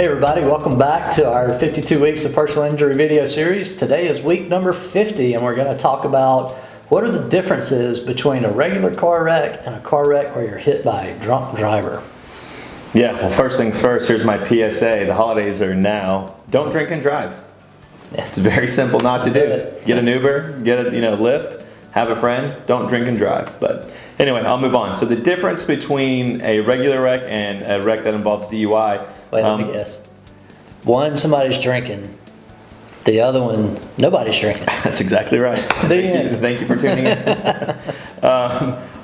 Hey everybody, welcome back to our 52 weeks of personal injury video series. Today is week number 50 and we're going to talk about what are the differences between a regular car wreck and a car wreck where you're hit by a drunk driver. Yeah, well, first things first, here's my PSA. The holidays are now. Don't drink and drive. Yeah. It's very simple not to do. Get an Uber, get a Lyft, have a friend, don't drink and drive. But anyway, I'll move on. So the difference between a regular wreck and a wreck that involves DUI. Wait, let me guess. One, somebody's drinking. The other one, nobody's drinking. That's exactly right. Thank you for tuning in.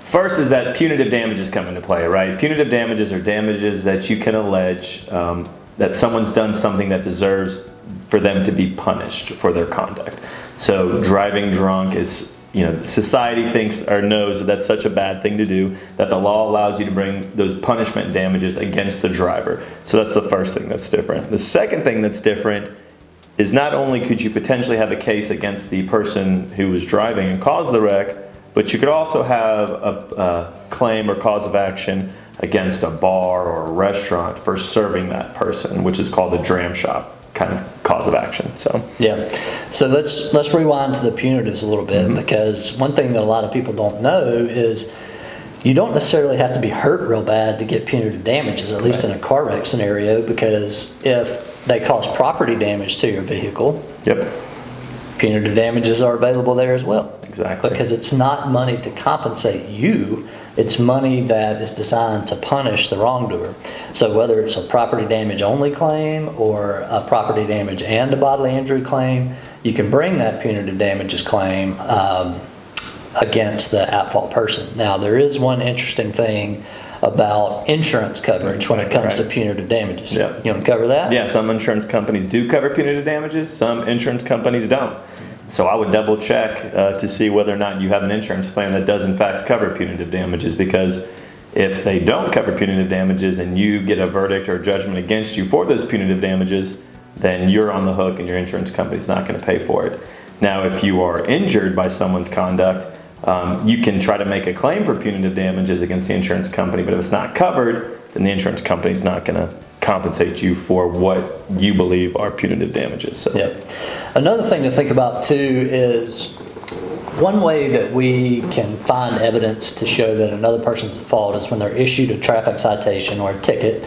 First is that punitive damages come into play, right? Punitive damages are damages that you can allege that someone's done something that deserves for them to be punished for their conduct. So driving drunk is, society thinks or knows that that's such a bad thing to do that the law allows you to bring those punishment damages against the driver. So that's the first thing that's different. The second thing that's different is not only could you potentially have a case against the person who was driving and caused the wreck, but you could also have a claim or cause of action against a bar or a restaurant for serving that person, which is called a dram shop kind of cause of action. So let's rewind to the punitives a little bit, because one thing that a lot of people don't know is you don't necessarily have to be hurt real bad to get punitive damages, at least in a car wreck scenario, because if they cause property damage to your vehicle, punitive damages are available there as well. Exactly. Because it's not money to compensate you, it's money that is designed to punish the wrongdoer. So whether it's a property damage only claim or a property damage and a bodily injury claim, you can bring that punitive damages claim against the at-fault person. Now, there is one interesting thing about insurance coverage when it comes to punitive damages. You want to cover that? Yeah, some insurance companies do cover punitive damages, some insurance companies don't. So I would double check to see whether or not you have an insurance plan that does in fact cover punitive damages, because if they don't cover punitive damages and you get a verdict or a judgment against you for those punitive damages, then you're on the hook and your insurance company's not going to pay for it. Now, if you are injured by someone's conduct, you can try to make a claim for punitive damages against the insurance company, but if it's not covered, then the insurance company's not going to compensate you for what you believe are punitive damages. So. Another thing to think about too is one way that we can find evidence to show that another person's at fault is when they're issued a traffic citation or a ticket.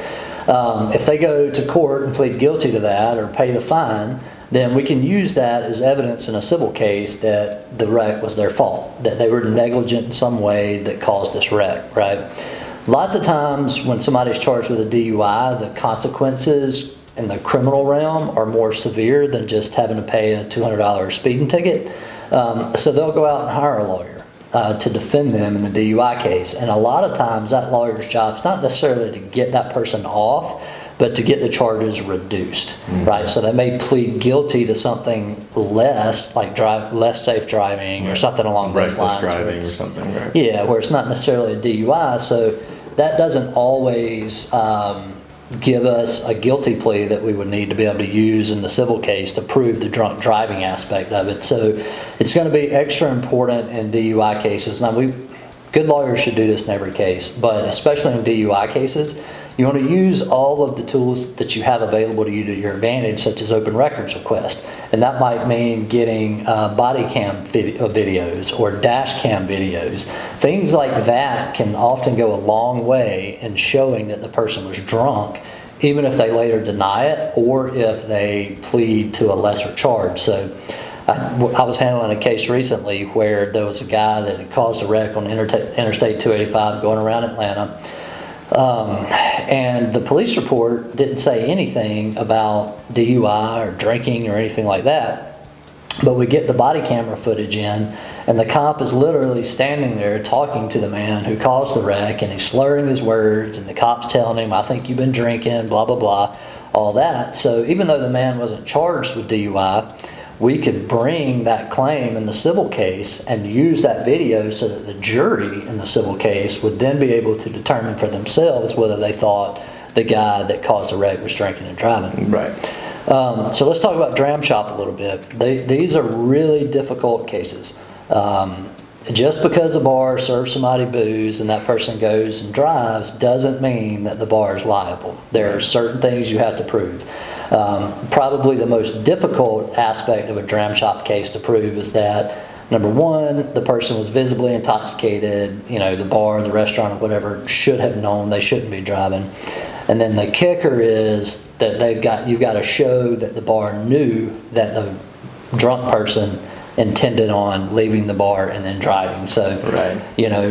If they go to court and plead guilty to that or pay the fine, then we can use that as evidence in a civil case that the wreck was their fault, that they were negligent in some way that caused this wreck, right? Lots of times when somebody's charged with a DUI, the consequences in the criminal realm are more severe than just having to pay a $200 speeding ticket. So they'll go out and hire a lawyer to defend them in the DUI case. And a lot of times that lawyer's job is not necessarily to get that person off, but to get the charges reduced, right? So they may plead guilty to something less, like less safe driving or something along those lines. Reckless driving or something, right? Yeah, where it's not necessarily a DUI. So that doesn't always give us a guilty plea that we would need to be able to use in the civil case to prove the drunk driving aspect of it. So it's going to be extra important in DUI cases. Now, good lawyers should do this in every case, but especially in DUI cases, you want to use all of the tools that you have available to you to your advantage, such as open records request. And that might mean getting body cam videos or dash cam videos. Things like that can often go a long way in showing that the person was drunk, even if they later deny it or if they plead to a lesser charge. So I was handling a case recently where there was a guy that had caused a wreck on Interstate 285 going around Atlanta. And the police report didn't say anything about DUI or drinking or anything like that. But we get the body camera footage in, and the cop is literally standing there talking to the man who caused the wreck, and he's slurring his words, and the cop's telling him, "I think you've been drinking," blah, blah, blah, all that. So even though the man wasn't charged with DUI, we could bring that claim in the civil case and use that video so that the jury in the civil case would then be able to determine for themselves whether they thought the guy that caused the wreck was drinking and driving. Right. So let's talk about dram shop a little bit. These are really difficult cases. just because a bar serves somebody booze and that person goes and drives doesn't mean that the bar is liable. There are certain things you have to prove. Probably the most difficult aspect of a dram shop case to prove is that, number one, the person was visibly intoxicated. The bar, the restaurant, or whatever should have known they shouldn't be driving. And then the kicker is that you've got to show that the bar knew that the drunk person intended on leaving the bar and then driving. So,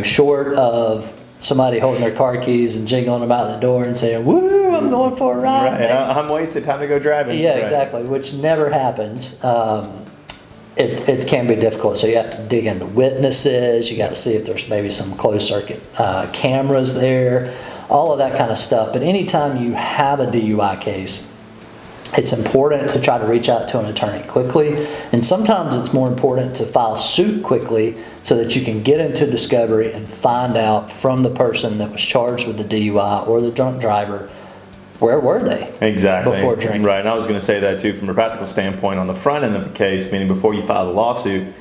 short of somebody holding their car keys and jingling them out the door and saying, "Woo, I'm going for a ride." Right, I'm wasted, time to go driving. Yeah, exactly, which never happens. It can be difficult, so you have to dig into witnesses. You got to see if there's maybe some closed circuit cameras there, all of that kind of stuff. But anytime you have a DUI case, it's important to try to reach out to an attorney quickly, and sometimes it's more important to file suit quickly so that you can get into discovery and find out from the person that was charged with the DUI or the drunk driver, where were they before drinking. Right, and I was going to say that too from a practical standpoint on the front end of the case, meaning before you file the lawsuit,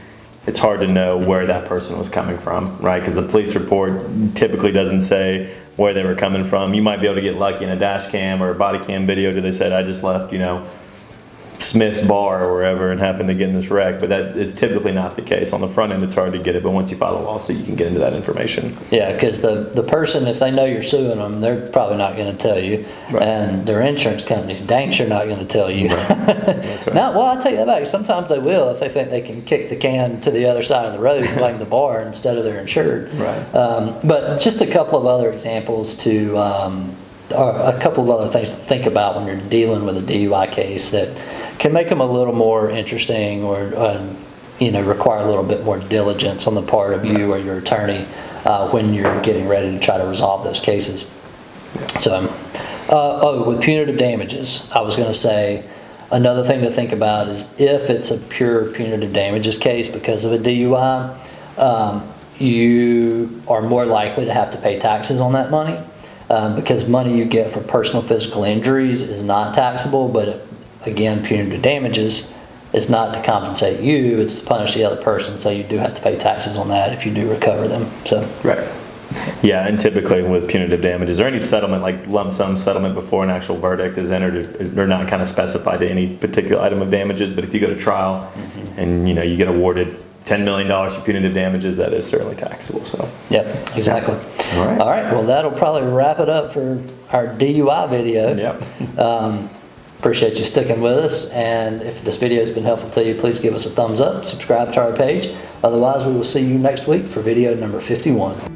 it's hard to know where that person was coming from, right? Because the police report typically doesn't say where they were coming from. You might be able to get lucky in a dash cam or a body cam video. They said, I just left, Smith's bar or wherever and happened to get in this wreck. But that is typically not the case. On the front end, it's hard to get it. But once you file a lawsuit, you can get into that information. Yeah, because the person, if they know you're suing them, they're probably not going to tell you. Right. And their insurance company's dang sure not going to tell you. Right. That's right. Now, well, I'll take that back. Sometimes they will if they think they can kick the can to the other side of the road and blame the bar instead of their insured. Right. But just a couple of other examples or a couple of other things to think about when you're dealing with a DUI case that can make them a little more interesting or require a little bit more diligence on the part of you or your attorney when you're getting ready to try to resolve those cases. Yeah. So, with punitive damages, I was going to say another thing to think about is if it's a pure punitive damages case because of a DUI, you are more likely to have to pay taxes on that money. Because money you get for personal physical injuries is not taxable, but again, punitive damages is not to compensate you, it's to punish the other person, so you do have to pay taxes on that if you do recover them. So right. Yeah, and typically with punitive damages or any settlement, like lump sum settlement before an actual verdict is entered, they're not kind of specified to any particular item of damages, but if you go to trial and you get awarded $10 million for punitive damages, that is certainly taxable. So. Yep, exactly. All right. All right, well, that'll probably wrap it up for our DUI video. Yep. Appreciate you sticking with us, and if this video has been helpful to you, please give us a thumbs up, subscribe to our page. Otherwise, we will see you next week for video number 51.